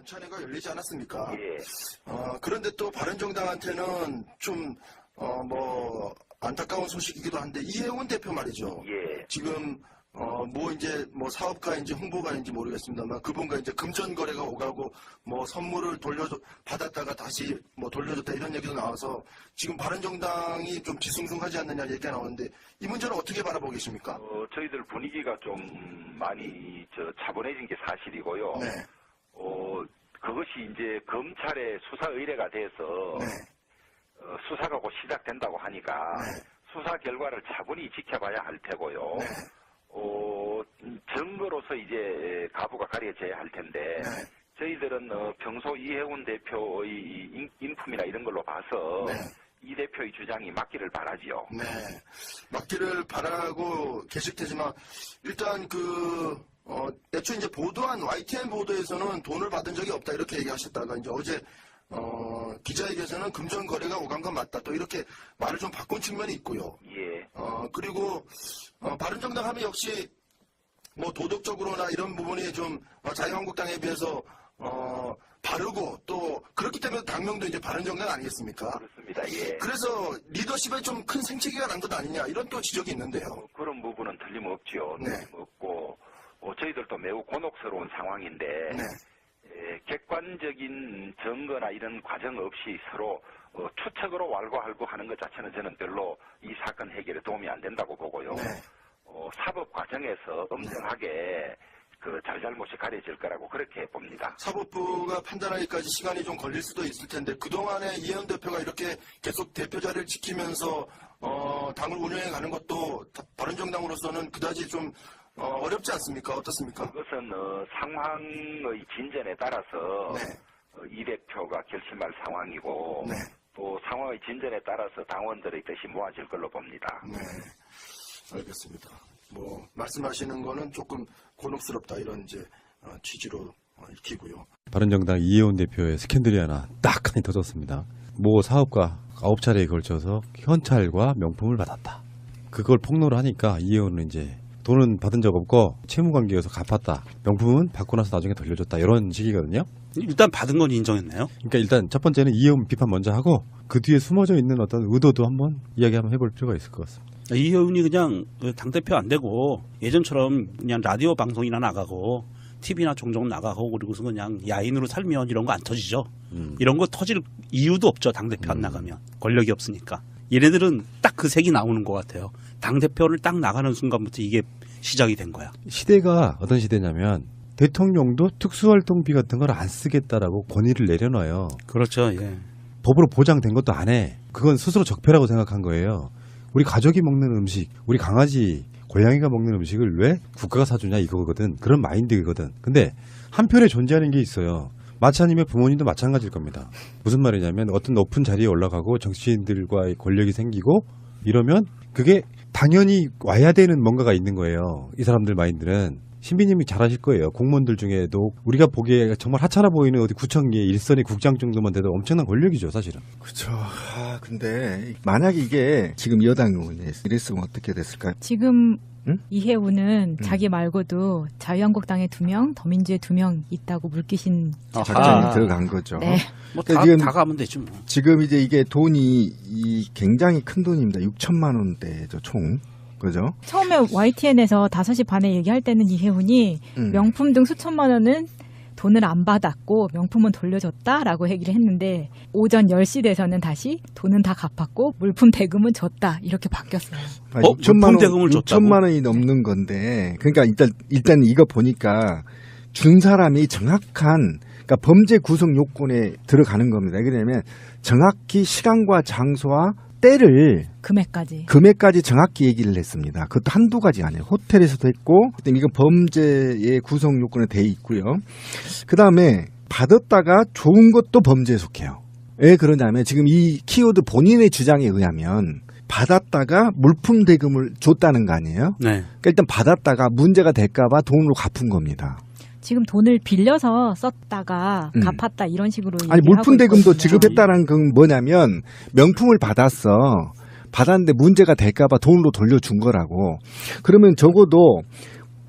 연찬회가 열리지 않았습니까? 예. 그런데 또 바른정당한테는 좀 안타까운 소식이기도 한데 이혜원 대표 말이죠. 예. 지금 사업가인지 홍보가인지 모르겠습니다만 그분과 이제 금전 거래가 오가고 선물을 받았다가 다시 돌려줬다 이런 얘기도 나와서 지금 바른정당이 좀 뒤숭숭하지 않느냐 얘기가 나오는데 이 문제는 어떻게 바라보고 계십니까? 저희들 분위기가 좀 많이 차분해진 게 사실이고요. 네. 그것이 이제 검찰의 수사 의뢰가 돼서 네. 수사가 곧 시작된다고 하니까 네. 수사 결과를 차분히 지켜봐야 할 테고요. 네. 증거로서 이제 가부가 가려져야 할 텐데 네. 저희들은 평소 이혜훈 대표의 인품이나 이런 걸로 봐서 네. 이 대표의 주장이 맞기를 바라지요. 네. 맞기를 바라고 계실 테지만 일단 애초에 이제 보도한 YTN 보도에서는 돈을 받은 적이 없다 이렇게 얘기하셨다가 이제 어제 기자에게서는 금전 거래가 오간 건 맞다 또 이렇게 말을 좀 바꾼 측면이 있고요. 예. 그리고 바른정당 하면 역시 도덕적으로나 이런 부분이 좀 자유한국당에 비해서 바르고 또 그렇기 때문에 당명도 이제 바른정당 아니겠습니까? 그렇습니다. 예. 그래서 리더십에 좀 큰 생채기가 난 것 아니냐 이런 또 지적이 있는데요. 그런 부분은 틀림없죠. 네. 틀림없고 저희들도 매우 곤혹스러운 상황인데 네. 객관적인 증거나 이런 과정 없이 서로 추측으로 왈가왈부 하는 것 자체는 저는 별로 이 사건 해결에 도움이 안 된다고 보고요. 네. 사법 과정에서 엄정하게 잘잘못이 가려질 거라고 그렇게 봅니다. 사법부가 판단하기까지 시간이 좀 걸릴 수도 있을 텐데 그동안에 이혜원 대표가 이렇게 계속 대표 자리를 지키면서 당을 운영해 가는 것도 바른정당으로서는 그다지 좀 어렵지 않습니까? 어떻습니까? 그것은 상황의 진전에 따라서 네. 이 대표가 결심할 상황이고 네. 또 상황의 진전에 따라서 당원들의 뜻이 모아질 걸로 봅니다. 네. 알겠습니다. 말씀하시는 거는 조금 곤혹스럽다 이런 이제 취지로 익히고요. 바른정당 이혜원 대표의 스캔들이 하나 딱 터졌습니다. 모 사업가 9차례에 걸쳐서 현찰과 명품을 받았다. 그걸 폭로를 하니까 이혜원은 이제 돈은 받은 적 없고 채무관계여서 갚았다. 명품은 받고 나서 나중에 돌려줬다. 이런 식이거든요. 일단 받은 건 인정했네요. 그러니까 일단 첫 번째는 이혜원 비판 먼저 하고 그 뒤에 숨어져 있는 어떤 의도도 한번 이야기 한번 해볼 필요가 있을 것 같습니다. 이혜훈이 그냥 당대표 안 되고 예전처럼 그냥 라디오 방송이나 나가고 TV나 종종 나가고 그리고서 그냥 야인으로 살면 이런 거 안 터지죠. 이런 거 터질 이유도 없죠. 당대표 안 나가면. 권력이 없으니까. 얘네들은 딱 그 색이 나오는 것 같아요. 당대표를 딱 나가는 순간부터 이게 시작이 된 거야. 시대가 어떤 시대냐면 대통령도 특수활동비 같은 걸 안 쓰겠다라고 권위를 내려놔요. 그렇죠. 예. 법으로 보장된 것도 안 해. 그건 스스로 적폐라고 생각한 거예요. 우리 가족이 먹는 음식, 우리 강아지, 고양이가 먹는 음식을 왜 국가가 사주냐 이거거든. 그런 마인드거든. 근데 한편에 존재하는 게 있어요. 마차님의 부모님도 마찬가지일 겁니다. 무슨 말이냐면 어떤 높은 자리에 올라가고 정치인들과의 권력이 생기고 이러면 그게 당연히 와야 되는 뭔가가 있는 거예요. 이 사람들 마인드는. 신비님이 잘 아실 거예요. 공무원들 중에도 우리가 보기에 정말 하찮아 보이는 어디 구청의 일선의 국장 정도만 돼도 엄청난 권력이죠, 사실은. 그렇죠. 근데 만약에 이게 지금 여당 의원이 이랬으면 어떻게 됐을까요? 지금 응? 이혜훈은 자기 말고도 자유한국당에 2명, 더민주에 2명 있다고 물귀신 작전이 들어간 거죠. 네. 그러니까 다 가면 되지 뭐. 지금 이제 이게 돈이 굉장히 큰 돈입니다. 6천만 원대죠, 총. 그죠? 처음에 YTN에서 5시 반에 얘기할 때는 이혜훈이 명품 등 수천만 원은 돈을 안 받았고 명품은 돌려줬다라고 얘기를 했는데 오전 10시 돼서는 다시 돈은 다 갚았고 물품 대금은 줬다 이렇게 바뀌었어요. 6천만 대금을 줬다고? 6천만 원이 넘는 건데 그러니까 일단 이거 보니까 준 사람이 정확한 그러니까 범죄 구성 요건에 들어가는 겁니다. 왜냐하면 정확히 시간과 장소와 때를 금액까지 정확히 얘기를 했습니다. 그것도 한두 가지 아니에요. 호텔에서도 했고 이건 범죄의 구성 요건에 돼 있고요. 그다음에 받았다가 좋은 것도 범죄에 속해요. 왜 그러냐면 지금 이 키워드 본인의 주장에 의하면 받았다가 물품 대금을 줬다는 거 아니에요? 네. 그러니까 일단 받았다가 문제가 될까 봐 돈으로 갚은 겁니다. 지금 돈을 빌려서 썼다가 갚았다 이런 식으로 아니 물품 대금도 있거든요. 지급했다는 건 뭐냐면 명품을 받았는데 문제가 될까 봐 돈으로 돌려준 거라고. 그러면 적어도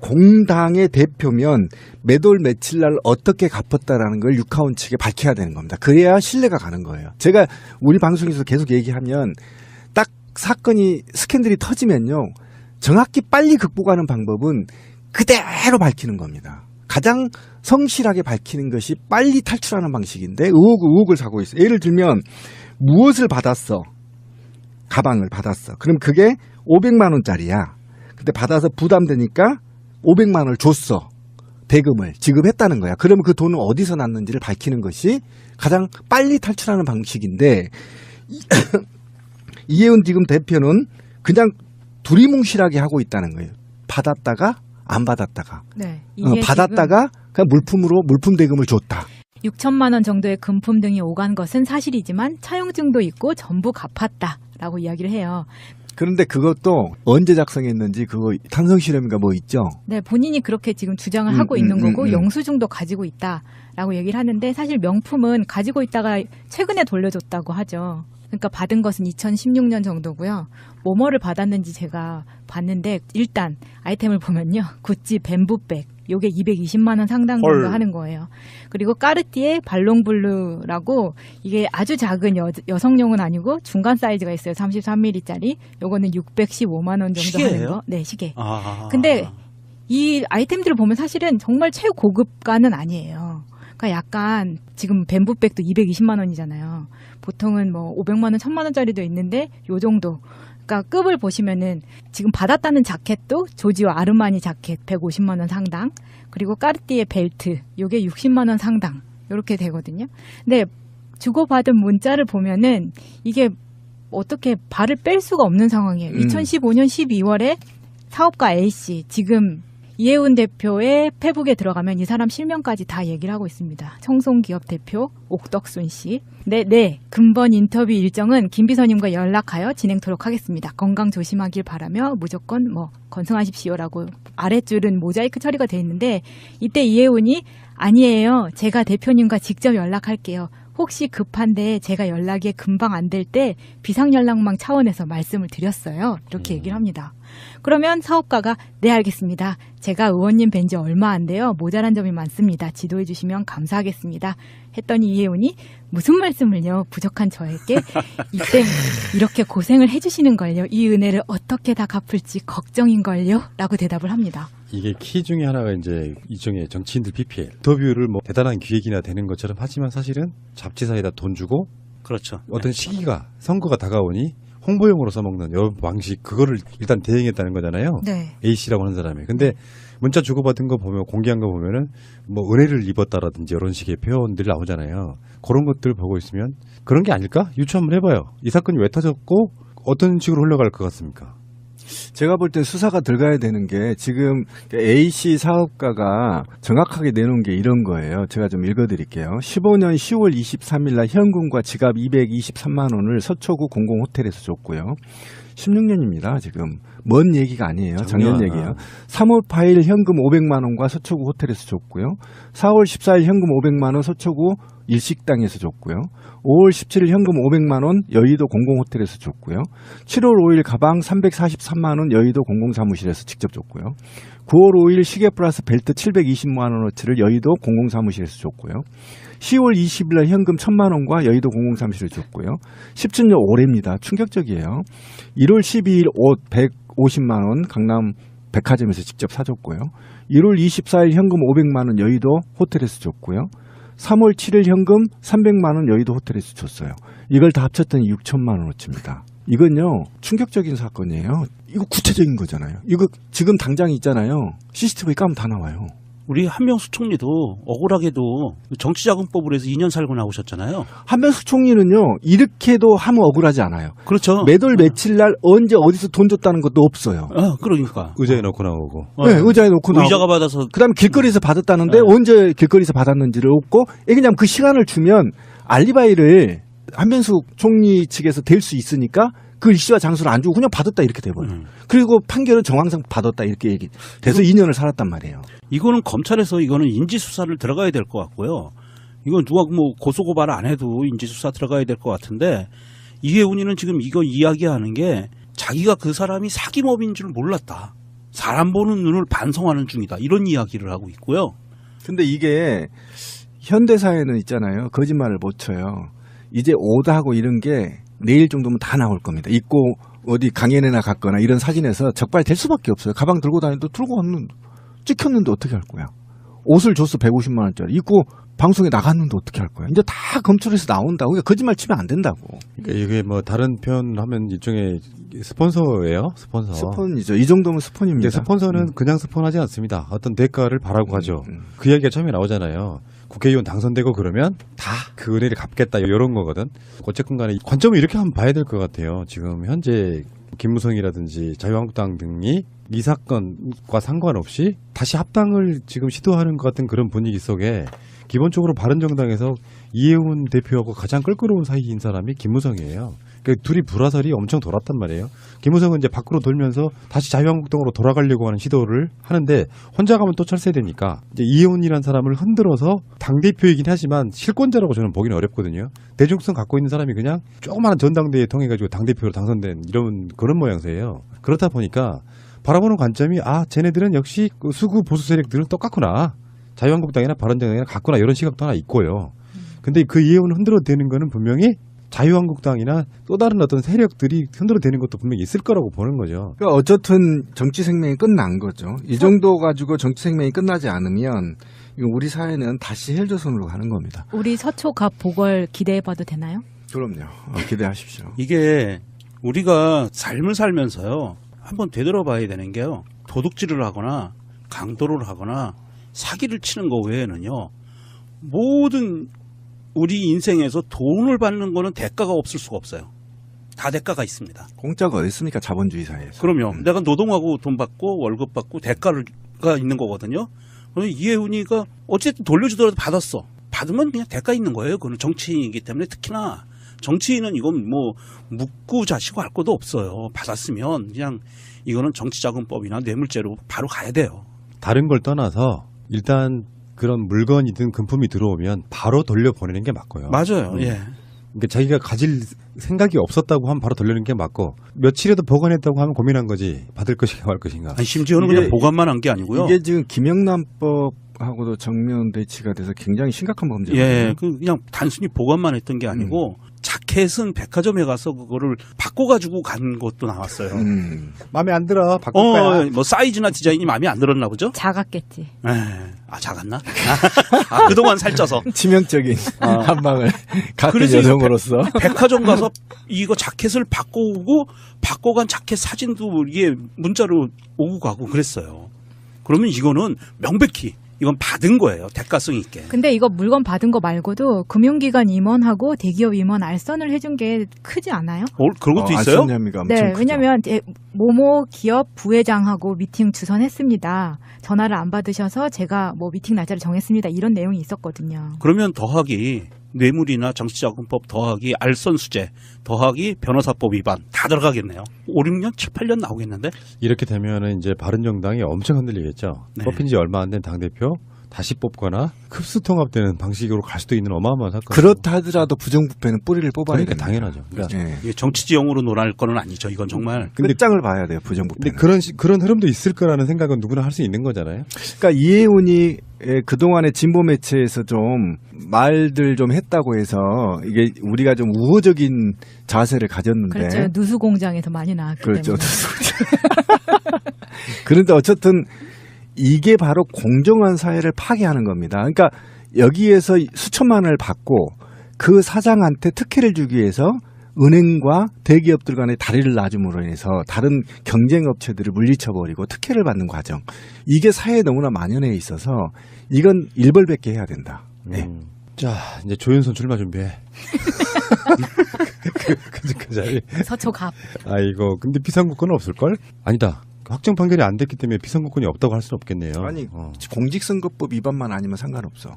공당의 대표면 매달 며칠 날 어떻게 갚았다라는 걸 유카원 측에 밝혀야 되는 겁니다. 그래야 신뢰가 가는 거예요. 제가 우리 방송에서 계속 얘기하면 딱 사건이 스캔들이 터지면요. 정확히 빨리 극복하는 방법은 그대로 밝히는 겁니다. 가장 성실하게 밝히는 것이 빨리 탈출하는 방식인데 의혹을 사고 있어요. 예를 들면 무엇을 받았어? 가방을 받았어. 그럼 그게 500만 원짜리야. 근데 받아서 부담되니까 500만 원을 줬어. 대금을 지급했다는 거야. 그러면 그 돈은 어디서 났는지를 밝히는 것이 가장 빨리 탈출하는 방식인데 이혜훈 지금 대표는 그냥 두리뭉실하게 하고 있다는 거예요. 받았다가 안 받았다가. 네. 이게 받았다가 그냥 물품 대금을 줬다. 6천만 원 정도의 금품 등이 오간 것은 사실이지만 차용증도 있고 전부 갚았다라고 이야기를 해요. 그런데 그것도 언제 작성했는지 그거 탄성 실험인가 뭐 있죠? 네, 본인이 그렇게 지금 주장을 하고 있는 거고 영수증도 가지고 있다라고 얘기를 하는데 사실 명품은 가지고 있다가 최근에 돌려줬다고 하죠. 그러니까 받은 것은 2016년 정도고요. 뭐를 받았는지 제가 봤는데 일단 아이템을 보면요. 구찌 뱀부백 요게 220만 원 상당 정도 하는 거예요. 그리고 까르띠에 발롱블루라고 이게 아주 작은 여성용은 아니고 중간 사이즈가 있어요. 33mm짜리. 요거는 615만 원 정도 시계예요? 하는 거. 네, 시계. 아. 근데 이 아이템들을 보면 사실은 정말 최고급가는 아니에요. 그러니까 약간 지금 뱀부백도 220만 원이잖아요. 보통은 뭐 500만 원, 1000만 원짜리도 있는데 요 정도. 그러니까 급을 보시면은 지금 받았다는 자켓도 조지오 아르마니 자켓 150만 원 상당. 그리고 까르띠에 벨트 요게 60만 원 상당. 요렇게 되거든요. 근데 주고받은 문자를 보면은 이게 어떻게 발을 뺄 수가 없는 상황이에요. 2015년 12월에 사업가 A씨 지금 이혜훈 대표의 페북에 들어가면 이 사람 실명까지 다 얘기를 하고 있습니다. 청송기업 대표 옥덕순 씨. 네. 금번 인터뷰 일정은 김 비서님과 연락하여 진행토록 하겠습니다. 건강 조심하길 바라며 무조건 건승하십시오라고 아랫줄은 모자이크 처리가 돼 있는데 이때 이혜훈이 아니에요. 제가 대표님과 직접 연락할게요. 혹시 급한데 제가 연락이 금방 안 될 때 비상연락망 차원에서 말씀을 드렸어요. 이렇게 얘기를 합니다. 그러면 사업가가 네 알겠습니다. 제가 의원님 뵌 지 얼마 안 돼요. 모자란 점이 많습니다. 지도해 주시면 감사하겠습니다. 했더니 이혜훈이 무슨 말씀을요. 부족한 저에게 이때 이렇게 고생을 해주시는 걸요. 이 은혜를 어떻게 다 갚을지 걱정인걸요. 라고 대답을 합니다. 이게 키 중에 하나가 이제 일종의 정치인들 PPL. 인터뷰를 뭐 대단한 기획이나 되는 것처럼 하지만 사실은 잡지사에다 돈 주고 그렇죠. 어떤 시기가 선거가 다가오니 홍보용으로 써먹는 여러 방식 그거를 일단 대행했다는 거잖아요. 네. A씨라고 하는 사람이. 근데 문자 주고받은 거 보면 공개한 거 보면은 뭐 은혜를 입었다라든지 이런 식의 표현들이 나오잖아요. 그런 것들 보고 있으면 그런 게 아닐까? 유추 한번 해봐요. 이 사건이 왜 터졌고 어떤 식으로 흘러갈 것 같습니까? 제가 볼 때 수사가 들어가야 되는 게 지금 A씨 사업가가 정확하게 내놓은 게 이런 거예요. 제가 좀 읽어드릴게요. 15년 10월 23일 날 현금과 지갑 223만 원을 서초구 공공호텔에서 줬고요. 16년입니다. 지금 먼 얘기가 아니에요. 작년 얘기예요. 3월 8일 현금 500만 원과 서초구 호텔에서 줬고요. 4월 14일 현금 500만 원 서초구 일식당에서 줬고요. 5월 17일 현금 500만 원 여의도 공공호텔에서 줬고요. 7월 5일 가방 343만 원 여의도 공공사무실에서 직접 줬고요. 9월 5일 시계 플러스 벨트 720만 원어치를 여의도 공공사무실에서 줬고요. 10월 20일 날 현금 1000만 원과 여의도 공공사무실을 줬고요. 17년 올해입니다. 충격적이에요. 1월 12일 옷 150만 원 강남 백화점에서 직접 사줬고요. 1월 24일 현금 500만 원 여의도 호텔에서 줬고요. 3월 7일 현금 300만 원 여의도 호텔에서 줬어요. 이걸 다 합쳤더니 6천만 원어치입니다. 이건요 충격적인 사건이에요. 이거 구체적인 거잖아요. 이거 지금 당장 있잖아요. CCTV 까면 다 나와요. 우리 한명숙 총리도 억울하게도 정치자금법으로 해서 2년 살고 나오셨잖아요. 한명숙 총리는요 이렇게도 하면 억울하지 않아요. 그렇죠. 매달 며칠 날 언제 어디서 돈 줬다는 것도 없어요. 그러니까. 의자에 넣고 나오고. 네, 의자에 놓고 나오고. 의자가 받아서. 그다음에 길거리에서 받았다는데 네. 언제 길거리에서 받았는지를 없고 그냥 그 시간을 주면 알리바이를 한명숙 총리 측에서 될 수 있으니까 그 일시와 장소를 안 주고 그냥 받았다 이렇게 돼버려요. 그리고 판결은 정황상 받았다 이렇게 돼서 2년을 살았단 말이에요. 이거는 검찰에서 이거는 인지수사를 들어가야 될 것 같고요. 이건 누가 뭐 고소고발 안 해도 인지수사 들어가야 될 것 같은데 이혜훈이는 지금 이거 이야기하는 게 자기가 그 사람이 사기범인 줄 몰랐다. 사람 보는 눈을 반성하는 중이다. 이런 이야기를 하고 있고요. 근데 이게 현대사회는 있잖아요. 거짓말을 못 쳐요. 이제 오다하고 이런 게 내일 정도면 다 나올 겁니다. 입고 어디 강연회나 갔거나 이런 사진에서 적발될 수밖에 없어요. 가방 들고 다니는데 들고 왔는데 찍혔는데 어떻게 할 거야. 옷을 줬어 150만 원짜리. 입고 방송에 나갔는데 어떻게 할 거야. 이제 다 검출해서 나온다고. 그러니까 거짓말 치면 안 된다고. 그러니까 이게 뭐 다른 표현하면 일종의 스폰서예요. 스폰서. 스폰이죠. 이 정도면 스폰입니다. 근데 스폰서는 그냥 스폰하지 않습니다. 어떤 대가를 바라고 하죠. 그 이야기가 처음에 나오잖아요. 국회의원 당선되고 그러면 다 그 은혜를 갚겠다 이런 거거든. 어쨌든 간에 관점을 이렇게 한번 봐야 될 것 같아요. 지금 현재 김무성이라든지 자유한국당 등이 이 사건과 상관없이 다시 합당을 지금 시도하는 것 같은 그런 분위기 속에 기본적으로 바른정당에서 이해운 대표하고 가장 껄끄러운 사이인 사람이 김무성이에요. 그 둘이 불화설이 엄청 돌았단 말이에요. 김무성은 이제 밖으로 돌면서 다시 자유한국당으로 돌아가려고 하는 시도를 하는데 혼자 가면 또 철새되니까 이제 이해운이라는 사람을 흔들어서 당대표이긴 하지만 실권자라고 저는 보기는 어렵거든요. 대중성 갖고 있는 사람이 그냥 조그마한 전당대회에 통해가지고 당대표로 당선된 이런 그런 모양새예요. 그렇다 보니까 바라보는 관점이 쟤네들은 역시 그 수구 보수 세력들은 똑같구나. 자유한국당이나 바른정당이나 같구나 이런 시각도 하나 있고요. 근데 그 이해운을 흔들어대는 거는 분명히 자유한국당이나 또 다른 어떤 세력들이 흔들어대는 것도 분명히 있을 거라고 보는 거죠. 그러니까 어쨌든 정치 생명이 끝난 거죠. 이 정도 가지고 정치 생명이 끝나지 않으면 우리 사회는 다시 헬조선으로 가는 겁니다. 우리 서초갑 보궐 기대해봐도 되나요? 그럼요. 기대하십시오. 이게 우리가 삶을 살면서요. 한번 되돌아봐야 되는 게요. 도둑질을 하거나 강도를 하거나 사기를 치는 거 외에는요. 모든 우리 인생에서 돈을 받는 거는 대가가 없을 수가 없어요. 다 대가가 있습니다. 공짜가 어디 있습니까? 자본주의 사회에서. 그럼요. 내가 노동하고 돈 받고 월급 받고 대가가 있는 거거든요. 그래서 이해훈이가 어쨌든 돌려주더라도 받았어. 받으면 그냥 대가 있는 거예요. 그건 정치인이기 때문에 특히나 정치인은 이건 뭐 묻고 자시고 할 것도 없어요. 받았으면 그냥 이거는 정치자금법이나 뇌물죄로 바로 가야 돼요. 다른 걸 떠나서 일단 그런 물건이든 금품이 들어오면 바로 돌려보내는 게 맞고요. 맞아요. 예. 그러니까 자기가 가질 생각이 없었다고 하면 바로 돌리는 게 맞고 며칠에도 보관했다고 하면 고민한 거지 받을 것인가 말 것인가. 아니, 심지어는 그냥 보관만 한 게 아니고요. 이게 지금 김영란법하고도 정면 대치가 돼서 굉장히 심각한 범죄거든요. 예, 그냥 단순히 보관만 했던 게 아니고 자켓은 백화점에 가서 그거를 바꿔가지고 간 것도 나왔어요. 마음에 안 들어 바꿀 거야. 뭐 사이즈나 디자인이 마음에 안 들었나 보죠? 작았겠지. 작았나? 그동안 살쪄서. 치명적인 한 방을 갖은 그래서 여성으로서. 백화점 가서 이거 자켓을 바꿔오고 바꿔간 자켓 사진도 이게 문자로 오고 가고 그랬어요. 그러면 이거는 명백히 이건 받은 거예요. 대가성 있게. 근데 이거 물건 받은 거 말고도 금융기관 임원하고 대기업 임원 알선을 해준 게 크지 않아요? 그런 것도 있어요? 알선 혐의가 엄청 네, 크죠. 왜냐면 모모 기업 부회장하고 미팅 주선했습니다. 전화를 안 받으셔서 제가 뭐 미팅 날짜를 정했습니다. 이런 내용이 있었거든요. 그러면 더하기 뇌물이나 정치자금법 더하기 알선수재 더하기 변호사법 위반 다 들어가겠네요. 5, 6년, 7, 8년 나오겠는데? 이렇게 되면은 이제 바른정당이 엄청 흔들리겠죠. 네. 뽑힌 지 얼마 안 된 당대표 다시 뽑거나 흡수통합되는 방식으로 갈 수도 있는 어마어마한 사건. 그렇다 하더라도 부정부패는 뿌리를 뽑아야 그러니까 됩니다. 당연하죠. 그러니까 예. 이게 정치지형으로 논할 거는 아니죠. 이건 정말. 끝장을 봐야 돼요. 부정부패는. 근데 그런 흐름도 있을 거라는 생각은 누구나 할 수 있는 거잖아요. 그러니까 이해운이 그동안에 진보 매체에서 좀 말들 좀 했다고 해서 이게 우리가 좀 우호적인 자세를 가졌는데. 그렇죠. 누수공장에서 많이 나왔기 그렇죠. 때문에. 그런데 어쨌든 이게 바로 공정한 사회를 파괴하는 겁니다. 그러니까 여기에서 수천만 원을 받고 그 사장한테 특혜를 주기 위해서 은행과 대기업들 간의 다리를 놔줌으로 인해서 다른 경쟁업체들을 물리쳐버리고 특혜를 받는 과정. 이게 사회에 너무나 만연해 있어서 이건 일벌백계 해야 된다. 네. 자, 이제 조윤선 출마 준비해. 그 자리. 서초갑. 아이고, 근데 비상국권은 없을걸? 아니다. 확정 판결이 안 됐기 때문에 비상국권이 없다고 할 수는 없겠네요. 아니 공직선거법 위반만 아니면 상관없어.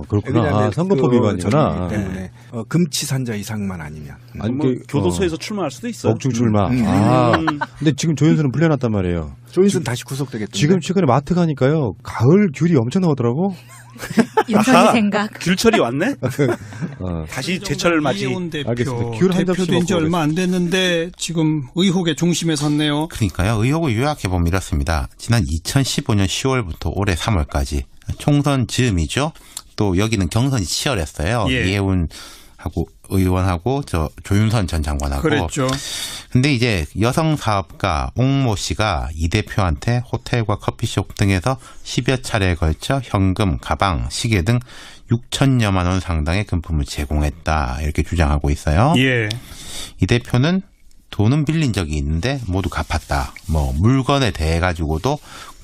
그렇구나. 왜냐하면 선거법 위반이구나. 저기 때문에 금치산자 이상만 아니면. 아니, 뭐 교도소에서 출마할 수도 있어요. 억중 출마. 근데 지금 조윤선은 풀려났단 말이에요. 조인선 다시 구속되겠던데. 지금 최근에 마트 가니까요. 가을 귤이 엄청 나오더라고. 인선이 아하, 생각. 귤철이 왔네? 어. 다시 제철 맞이. 이혜원 대표 알겠습니다. 귤한 접시 대표된 지 먹고 얼마 안 됐는데 지금 의혹의 중심에 섰네요. 그러니까요. 의혹을 요약해보면 이렇습니다. 지난 2015년 10월부터 올해 3월까지 총선 즈음이죠. 또 여기는 경선이 치열했어요. 예. 이혜훈하고 의원하고 저 조윤선 전 장관하고. 그랬죠. 근데 이제 여성 사업가 옥모 씨가 이 대표한테 호텔과 커피숍 등에서 10여 차례에 걸쳐 현금, 가방, 시계 등 6천여만 원 상당의 금품을 제공했다. 이렇게 주장하고 있어요. 예. 이 대표는 돈은 빌린 적이 있는데 모두 갚았다. 뭐 물건에 대해 가지고도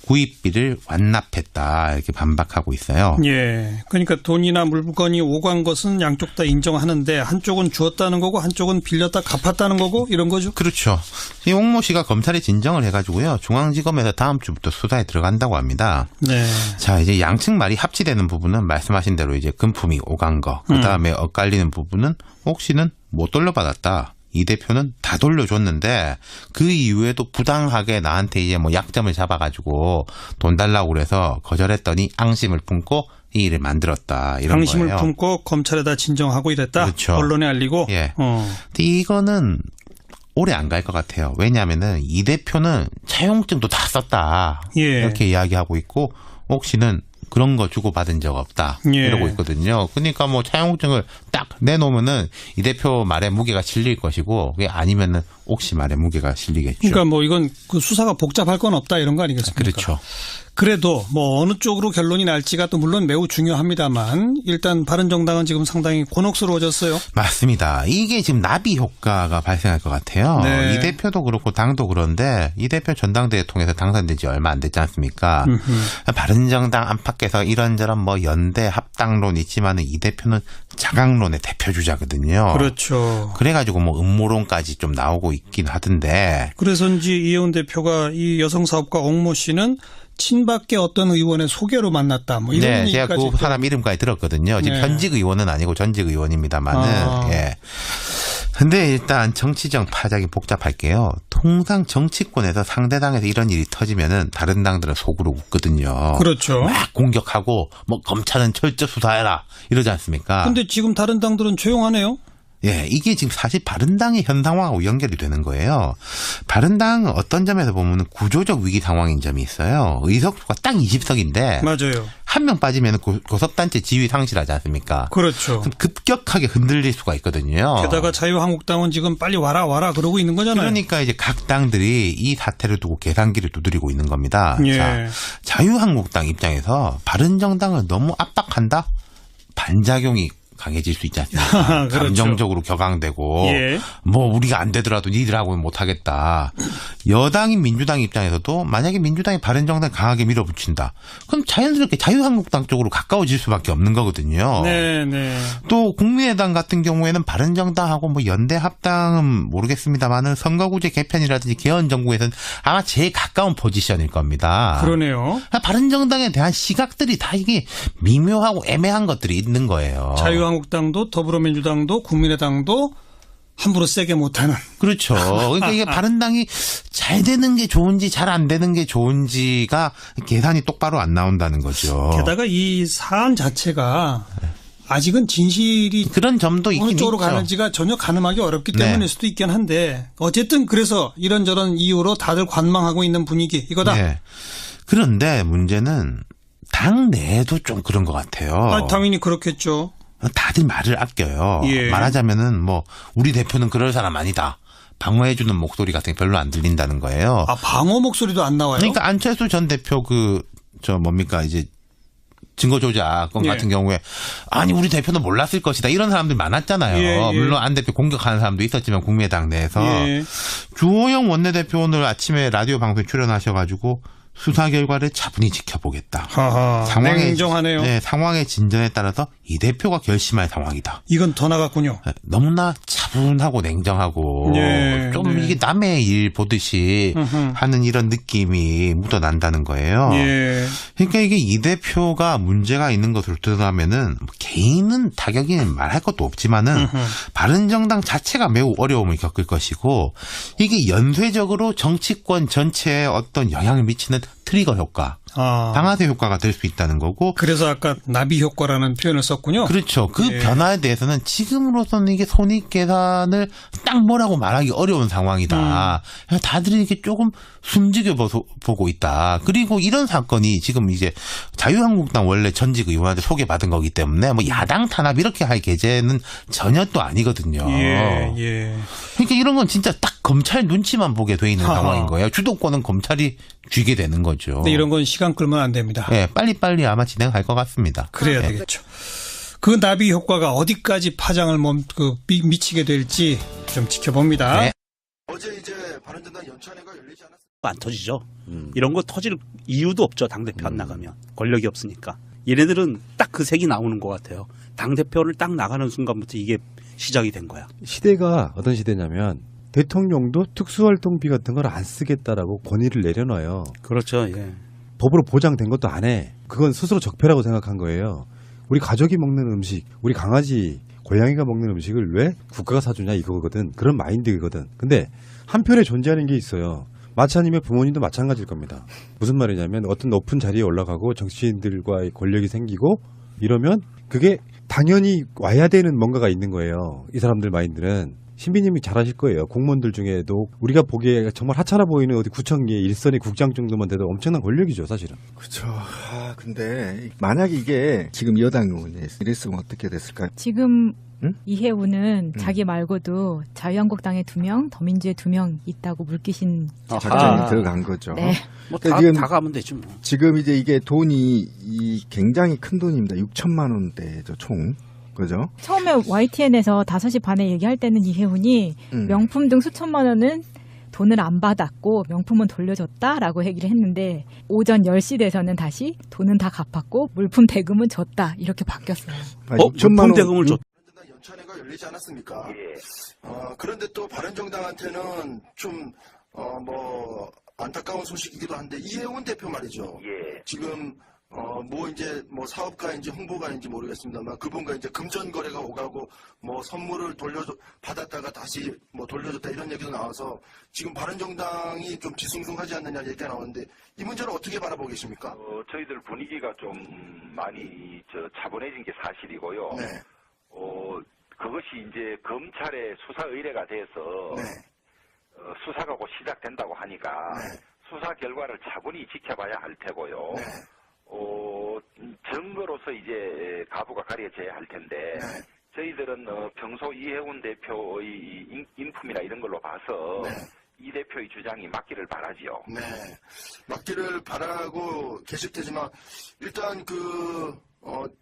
구입비를 완납했다. 이렇게 반박하고 있어요. 예. 그러니까 돈이나 물건이 오간 것은 양쪽 다 인정하는데 한쪽은 주었다는 거고 한쪽은 빌렸다 갚았다는 거고 이런 거죠. 그렇죠. 이 옥모 씨가 검찰에 진정을 해가지고요. 중앙지검에서 다음 주부터 수사에 들어간다고 합니다. 네. 자, 이제 양측 말이 합치되는 부분은 말씀하신 대로 이제 금품이 오간 거, 그 다음에 엇갈리는 부분은 옥 씨는 못 돌려받았다. 이 대표는 다 돌려줬는데 그 이후에도 부당하게 나한테 이제 뭐 약점을 잡아가지고 돈 달라고 그래서 거절했더니 앙심을 품고 이 일을 만들었다. 이런 방심을 거예요. 품고 검찰에다 진정하고 이랬다. 그렇죠. 언론에 알리고. 예. 근데 이거는 오래 안 갈 것 같아요. 왜냐하면은 이 대표는 차용증도 다 썼다. 예. 이렇게 이야기하고 있고 옥 씨는 그런 거 주고받은 적 없다. 예. 이러고 있거든요. 그러니까 뭐 차용증을 딱 내놓으면은 이 대표 말에 무게가 실릴 것이고 그게 아니면은 옥 씨 말에 무게가 실리겠죠. 그러니까 뭐 이건 그 수사가 복잡할 건 없다 이런 거 아니겠습니까? 그렇죠. 그래도 뭐 어느 쪽으로 결론이 날지가 또 물론 매우 중요합니다만 일단 바른정당은 지금 상당히 곤혹스러워졌어요. 맞습니다. 이게 지금 나비 효과가 발생할 것 같아요. 네. 이 대표도 그렇고 당도 그런데 이 대표 전당대회 통해서 당선된 지 얼마 안 됐지 않습니까? 바른정당 안팎에서 이런저런 뭐 연대 합당론 있지만은 이 대표는 자강론의 대표 주자거든요. 그렇죠. 그래가지고 뭐 음모론까지 좀 나오고 있긴 하던데. 그래서인지 이혜원 대표가 이 여성사업가 옥모 씨는 친박계 어떤 의원의 소개로 만났다. 뭐 이런 네, 제가 얘기까지. 그 사람 이름까지 들었거든요. 지금 네. 현직 의원은 아니고 전직 의원입니다만은. 아. 예. 근데 일단 정치적 파장이 복잡할게요. 통상 정치권에서 상대당에서 이런 일이 터지면은 다른 당들은 속으로 웃거든요. 그렇죠. 막 공격하고 뭐 검찰은 철저 수사해라 이러지 않습니까? 근데 지금 다른 당들은 조용하네요. 예, 이게 지금 사실 바른당의 현 상황하고 연결이 되는 거예요. 바른당은 어떤 점에서 보면 구조적 위기 상황인 점이 있어요. 의석수가 딱 20석인데 맞아요. 한 명 빠지면 고섭단체 지위 상실하지 않습니까? 그렇죠. 그럼 급격하게 흔들릴 수가 있거든요. 게다가 자유한국당은 지금 빨리 와라 그러고 있는 거잖아요. 그러니까 이제 각 당들이 이 사태를 두고 계산기를 두드리고 있는 겁니다. 예. 자, 자유한국당 입장에서 바른정당을 너무 압박한다? 반작용이 강해질 수 있지 않습니까? 그렇죠. 감정적으로 격앙되고 예. 뭐 우리가 안 되더라도 니들하고는 못하겠다. 여당인 민주당 입장에서도 만약에 민주당이 바른정당 강하게 밀어붙인다. 그럼 자연스럽게 자유한국당 쪽으로 가까워질 수밖에 없는 거거든요. 네. 또 국민의당 같은 경우에는 바른정당하고 뭐 연대 합당은 모르겠습니다만은 선거구제 개편이라든지 개헌 정부에서는 아마 제일 가까운 포지션일 겁니다. 그러네요. 바른정당에 대한 시각들이 다 이게 미묘하고 애매한 것들이 있는 거예요. 자유한국당도 더불어민주당도 국민의당도 함부로 세게 못하는. 그렇죠. 그러니까 이게 바른당이 잘 되는 게 좋은지 잘 안 되는 게 좋은지가 계산이 똑바로 안 나온다는 거죠. 게다가 이 사안 자체가 아직은 진실이 그런 점도 있긴 어느 쪽으로 있죠. 가는지가 전혀 가늠하기 어렵기 네. 때문일 수도 있긴 한데 어쨌든 그래서 이런저런 이유로 다들 관망하고 있는 분위기 이거다. 네. 그런데 문제는 당 내에도 좀 그런 것 같아요. 아, 당연히 그렇겠죠. 다들 말을 아껴요. 예. 말하자면은 뭐 우리 대표는 그럴 사람 아니다. 방어해주는 목소리 같은 게 별로 안 들린다는 거예요. 아, 방어 목소리도 안 나와요? 그러니까 안철수 전 대표 뭡니까 이제 증거 조작 건 예. 같은 경우에 아니 우리 대표는 몰랐을 것이다 이런 사람들 많았잖아요. 예. 물론 안 대표 공격하는 사람도 있었지만 국민의당 내에서 예. 주호영 원내대표 오늘 아침에 라디오 방송에 출연하셔가지고 수사 결과를 차분히 지켜보겠다. 하하, 냉정하네요. 네, 상황의 진전에 따라서 이 대표가 결심할 상황이다. 이건 더 나갔군요. 너무나 차분하고 냉정하고 예, 좀 네. 이게 남의 일 보듯이 하는 이런 느낌이 묻어난다는 거예요. 예. 그러니까 이게 이 대표가 문제가 있는 것으로 드러나면은 개인은 타격이 말할 것도 없지만은 바른정당 자체가 매우 어려움을 겪을 것이고 이게 연쇄적으로 정치권 전체에 어떤 영향을 미치는 트리거 효과, 아. 방아쇠 효과가 될 수 있다는 거고. 그래서 아까 나비 효과라는 표현을 썼군요. 그렇죠. 그 예. 변화에 대해서는 지금으로서는 이게 손익 계산을 딱 뭐라고 말하기 어려운 상황이다. 다들 이렇게 조금 숨지겨 보고 있다. 그리고 이런 사건이 지금 이제 자유한국당 원래 전직 의원한테 소개받은 거기 때문에 뭐 야당 탄압 이렇게 할 계제는 전혀 또 아니거든요. 예, 예. 그러니까 이런 건 진짜 딱 검찰 눈치만 보게 돼 있는 상황인 거예요. 주도권은 검찰이 쥐게 되는 거죠. 근데 이런 건 시간 끌면 안 됩니다. 네, 빨리빨리 아마 진행할 것 같습니다. 그래야 네. 되겠죠. 그 나비 효과가 어디까지 파장을 미치게 될지 좀 지켜봅니다. 네. 어제 이제 바른정당 연찬회가 열리지 않았습니까? 안 터지죠. 이런 거 터질 이유도 없죠. 당대표 안 나가면. 권력이 없으니까. 얘네들은 딱 그 색이 나오는 것 같아요. 당대표를 딱 나가는 순간부터 이게 시작이 된 거야. 시대가 어떤 시대냐면 대통령도 특수활동비 같은 걸 안 쓰겠다라고 권위를 내려놔요. 그렇죠. 예. 법으로 보장된 것도 안 해. 그건 스스로 적폐라고 생각한 거예요. 우리 가족이 먹는 음식, 우리 강아지, 고양이가 먹는 음식을 왜 국가가 사주냐 이거거든. 그런 마인드거든. 근데 한편에 존재하는 게 있어요. 마차님의 부모님도 마찬가지일 겁니다. 무슨 말이냐면 어떤 높은 자리에 올라가고 정치인들과의 권력이 생기고 이러면 그게 당연히 와야 되는 뭔가가 있는 거예요. 이 사람들 마인드는. 신비님이 잘 아실 거예요. 공무원들 중에도 우리가 보기에 정말 하찮아 보이는 어디 구청의 일선의 국장 정도만 돼도 엄청난 권력이죠, 사실은. 그렇죠. 근데 만약에 이게 지금 여당 의원이 이랬으면 어떻게 됐을까요? 지금 응? 이해우는 자기 말고도 자유한국당에 2명, 더민주에 2명 있다고 물귀신 작전이 들어간 거죠. 네. 뭐 그러니까 지금 다 가면 되지 뭐. 지금 이제 이게 돈이 굉장히 큰 돈입니다. 6천만 원대죠, 총. 그죠? 처음에 YTN에서 5시 반에 얘기할 때는 이해훈이 명품 등 수천만 원은 돈을 안 받았고 명품은 돌려줬다라고 얘기를 했는데 오전 10시 돼서는 다시 돈은 다 갚았고 물품 대금은 줬다 이렇게 바뀌었어요. 6천만 원 물품 대금을 줬. 바른정당 연찬회가 열리지 않았습니까? 예. 그런데 또 바른정당한테는 좀 안타까운 소식이기도 한데 이해운 대표 말이죠. 예. 지금 사업가인지 홍보가인지 모르겠습니다만 그분과 이제 금전 거래가 오가고 선물을 받았다가 다시 돌려줬다 이런 얘기도 나와서 지금 바른정당이 좀 뒤숭숭하지 않느냐 얘기가 나오는데 이 문제를 어떻게 바라보고 계십니까? 저희들 분위기가 좀 많이 차분해진 게 사실이고요. 네. 그것이 이제 검찰의 수사 의뢰가 돼서 네. 수사가 곧 시작된다고 하니까 네. 수사 결과를 차분히 지켜봐야 할 테고요. 네. 증거로서 이제 가부가 가려져야 할 텐데 네. 저희들은 평소 이해훈 대표의 인품이나 이런 걸로 봐서 네. 이 대표의 주장이 맞기를 바라지요. 네. 맞기를 바라고 계실 테지만 일단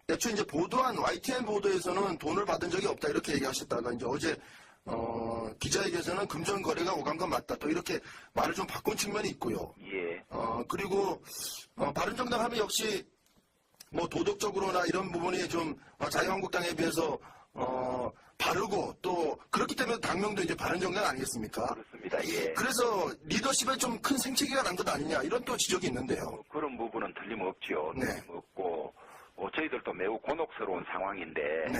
애초에 이제 보도한 YTN 보도에서는 돈을 받은 적이 없다 이렇게 얘기하셨다가 이제 어제 기자에게서는 금전 거래가 오간 건 맞다 또 이렇게 말을 좀 바꾼 측면이 있고요. 예. 그리고 바른정당 하면 역시 도덕적으로나 이런 부분이 좀 자유한국당에 비해서 바르고 또 그렇기 때문에 당명도 이제 바른정당 아니겠습니까? 그렇습니다. 예. 그래서 리더십에 좀 큰 생채기가 난 것 아니냐 이런 또 지적이 있는데요. 그런 부분은 틀림없죠. 네. 틀림없고 저희들도 매우 곤혹스러운 상황인데 네.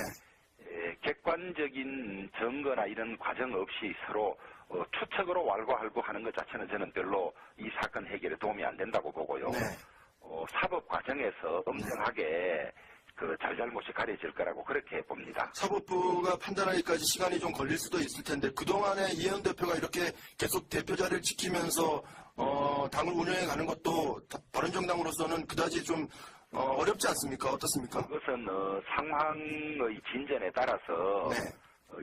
객관적인 증거나 이런 과정 없이 서로 추측으로 왈가왈부 하는 것 자체는 저는 별로 이 사건 해결에 도움이 안 된다고 보고요. 네. 사법 과정에서 엄정하게 그 잘잘못이 가려질 거라고 그렇게 봅니다. 사법부가 판단하기까지 시간이 좀 걸릴 수도 있을 텐데 그동안에 이해훈 대표가 이렇게 계속 대표 자리를 지키면서 당을 운영해 가는 것도 바른정당으로서는 그다지 좀 어렵지 않습니까? 어떻습니까? 그것은 상황의 진전에 따라서 네.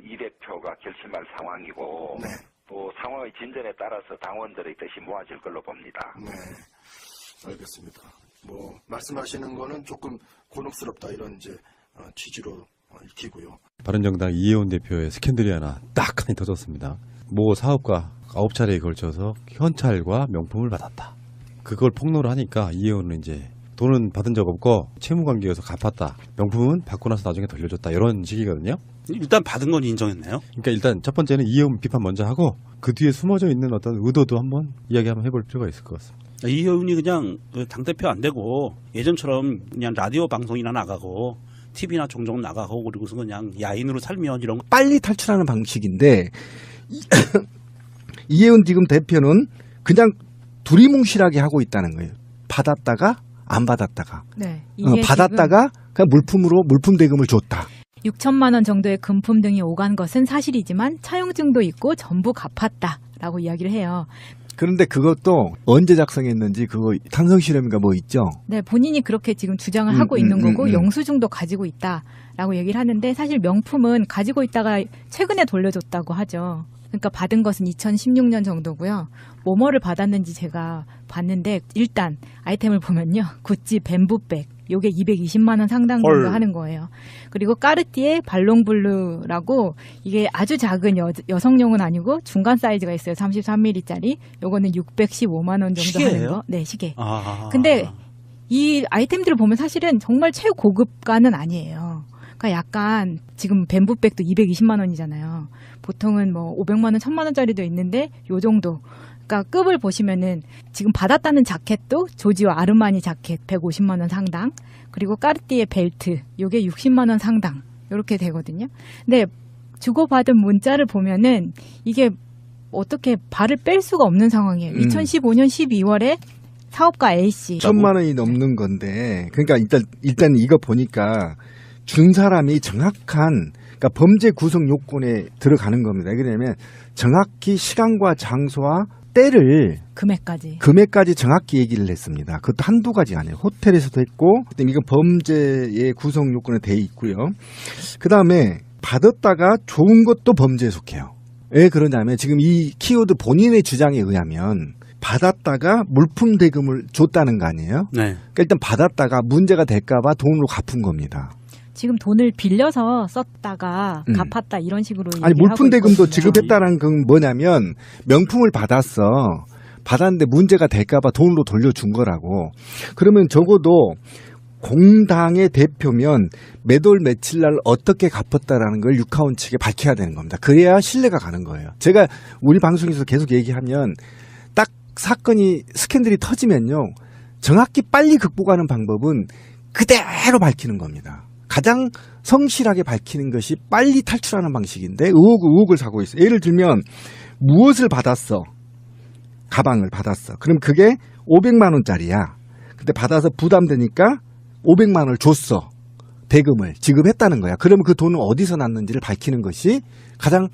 이 대표가 결심할 상황이고 네. 또 상황의 진전에 따라서 당원들의 뜻이 모아질 걸로 봅니다. 네, 알겠습니다. 말씀하시는 거는 조금 곤혹스럽다 이런 이제 취지로 익히고요. 바른정당 이해훈 대표의 스캔들이 하나 딱 터졌습니다. 모 사업가 9차례에 걸쳐서 현찰과 명품을 받았다. 그걸 폭로를 하니까 이해훈은 이제 돈은 받은 적 없고 채무관계여서 갚았다. 명품은 받고 나서 나중에 돌려줬다. 이런 식이거든요. 일단 받은 건 인정했네요. 그러니까 일단 첫 번째는 이해훈 비판 먼저 하고 그 뒤에 숨어져 있는 어떤 의도도 한번 이야기 한번 해볼 필요가 있을 것 같습니다. 이해훈이 그냥 당대표 안 되고 예전처럼 그냥 라디오 방송이나 나가고 TV나 종종 나가고 그리고서 그냥 야인으로 살면 이런 거 빨리 탈출하는 방식인데 이해훈 지금 대표는 그냥 두리뭉실하게 하고 있다는 거예요. 받았다가 안 받았다가 네. 이게 받았다가 그냥 물품으로 물품 대금을 줬다. 6천만 원 정도의 금품 등이 오간 것은 사실이지만 차용증도 있고 전부 갚았다라고 이야기를 해요. 그런데 그것도 언제 작성했는지 그거 탄성 실험인가 뭐 있죠. 네, 본인이 그렇게 지금 주장을 하고 있는 거고 영수증도 가지고 있다라고 얘기를 하는데 사실 명품은 가지고 있다가 최근에 돌려줬다고 하죠. 그러니까 받은 것은 2016년 정도고요. 뭐를 받았는지 제가 봤는데 일단 아이템을 보면요. 구찌 뱀부백 요게 220만 원 상당 정도 하는 거예요. 그리고 까르띠에 발롱블루라고 이게 아주 작은 여성용은 아니고 중간 사이즈가 있어요. 33mm짜리. 요거는 615만 원 정도 시계예요? 하는 거. 네, 시계. 아. 근데 이 아이템들을 보면 사실은 정말 최고급가는 아니에요. 그러니까 약간 지금 뱀부백도 220만 원이잖아요. 보통은 뭐 500만 원, 1000만 원짜리도 있는데 요 정도. 그러니까 급을 보시면은 지금 받았다는 자켓도 조지오 아르마니 자켓 150만 원 상당. 그리고 까르띠에 벨트 요게 60만 원 상당. 요렇게 되거든요. 근데 주고받은 문자를 보면은 이게 어떻게 발을 뺄 수가 없는 상황이에요. 2015년 12월에 사업가 A씨 1,000만 원이 넘는 건데 그러니까 일단 이거 보니까 준 사람이 정확한 그러니까 범죄 구성 요건에 들어가는 겁니다. 왜냐하면 정확히 시간과 장소와 때를 금액까지 정확히 얘기를 했습니다. 그것도 한두 가지 아니에요. 호텔에서도 했고 이건 범죄의 구성 요건에 돼 있고요. 그다음에 받았다가 좋은 것도 범죄에 속해요. 왜 그러냐면 지금 이 키워드 본인의 주장에 의하면 받았다가 물품 대금을 줬다는 거 아니에요? 네. 그러니까 일단 받았다가 문제가 될까 봐 돈으로 갚은 겁니다. 지금 돈을 빌려서 썼다가 갚았다 이런 식으로 아니 물품 대금도 있거든요. 지급했다는 건 뭐냐면 명품을 받았는데 문제가 될까 봐 돈으로 돌려준 거라고. 그러면 적어도 공당의 대표면 몇 월 며칠 날 어떻게 갚았다라는 걸 유카운 측에 밝혀야 되는 겁니다. 그래야 신뢰가 가는 거예요. 제가 우리 방송에서 계속 얘기하면 딱 사건이 스캔들이 터지면요. 정확히 빨리 극복하는 방법은 그대로 밝히는 겁니다. 가장 성실하게 밝히는 것이 빨리 탈출하는 방식인데 의혹을 사고 있어요. 예를 들면 무엇을 받았어? 가방을 받았어. 그럼 그게 500만 원짜리야. 근데 받아서 부담되니까 500만 원을 줬어. 대금을 지급했다는 거야. 그러면 그 돈은 어디서 났는지를 밝히는 것이 가장